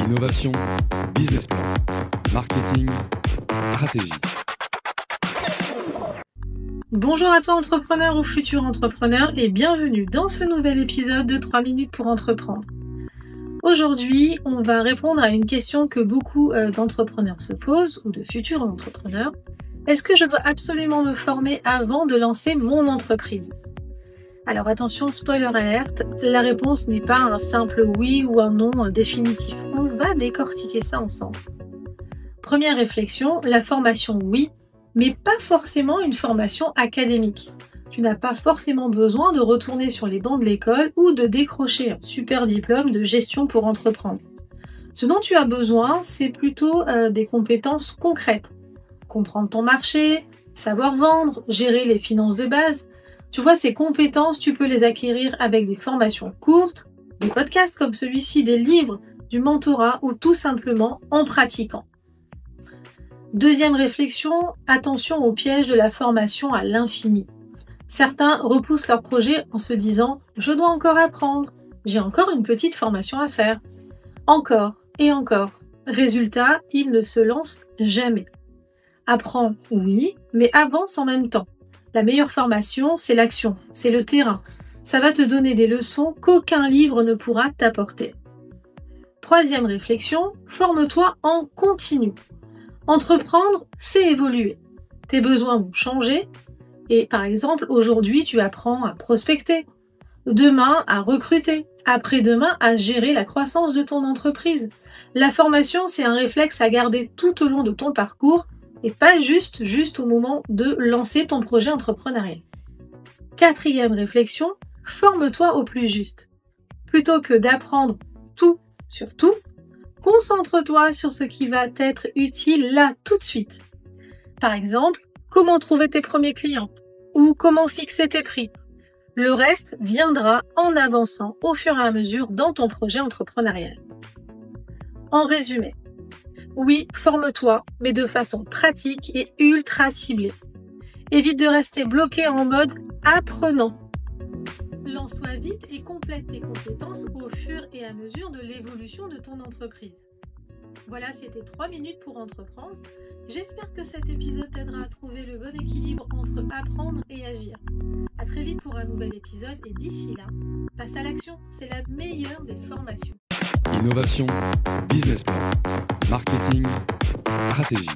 Innovation, business plan, marketing, stratégie. Bonjour à toi entrepreneur ou futur entrepreneur et bienvenue dans ce nouvel épisode de 3 minutes pour entreprendre. Aujourd'hui, on va répondre à une question que beaucoup d'entrepreneurs se posent ou de futurs entrepreneurs. Est-ce que je dois absolument me former avant de lancer mon entreprise ? Alors attention, spoiler alerte, la réponse n'est pas un simple oui ou un non définitif. On va décortiquer ça ensemble. Première réflexion, la formation oui, mais pas forcément une formation académique. Tu n'as pas forcément besoin de retourner sur les bancs de l'école ou de décrocher un super diplôme de gestion pour entreprendre. Ce dont tu as besoin, c'est plutôt des compétences concrètes. Comprendre ton marché, savoir vendre, gérer les finances de base. Tu vois, ces compétences, tu peux les acquérir avec des formations courtes, des podcasts comme celui-ci, des livres, du mentorat ou tout simplement en pratiquant. Deuxième réflexion, attention au piège de la formation à l'infini. Certains repoussent leur projet en se disant « je dois encore apprendre, j'ai encore une petite formation à faire ». Encore et encore. Résultat, ils ne se lancent jamais. Apprends, oui, mais avance en même temps. La meilleure formation, c'est l'action, c'est le terrain. Ça va te donner des leçons qu'aucun livre ne pourra t'apporter. Troisième réflexion, forme-toi en continu. Entreprendre, c'est évoluer. Tes besoins vont changer et par exemple, aujourd'hui, tu apprends à prospecter, demain à recruter, après-demain à gérer la croissance de ton entreprise. La formation, c'est un réflexe à garder tout au long de ton parcours et pas juste au moment de lancer ton projet entrepreneurial. Quatrième réflexion, forme-toi au plus juste. Plutôt que d'apprendre tout sur tout, concentre-toi sur ce qui va t'être utile là tout de suite. Par exemple, comment trouver tes premiers clients ou comment fixer tes prix. Le reste viendra en avançant au fur et à mesure dans ton projet entrepreneurial. En résumé, oui, forme-toi, mais de façon pratique et ultra ciblée. Évite de rester bloqué en mode apprenant. Lance-toi vite et complète tes compétences au fur et à mesure de l'évolution de ton entreprise. Voilà, c'était 3 minutes pour entreprendre. J'espère que cet épisode t'aidera à trouver le bon équilibre entre apprendre et agir. À très vite pour un nouvel épisode et d'ici là, passe à l'action, c'est la meilleure des formations. Innovation, business plan, marketing, stratégie.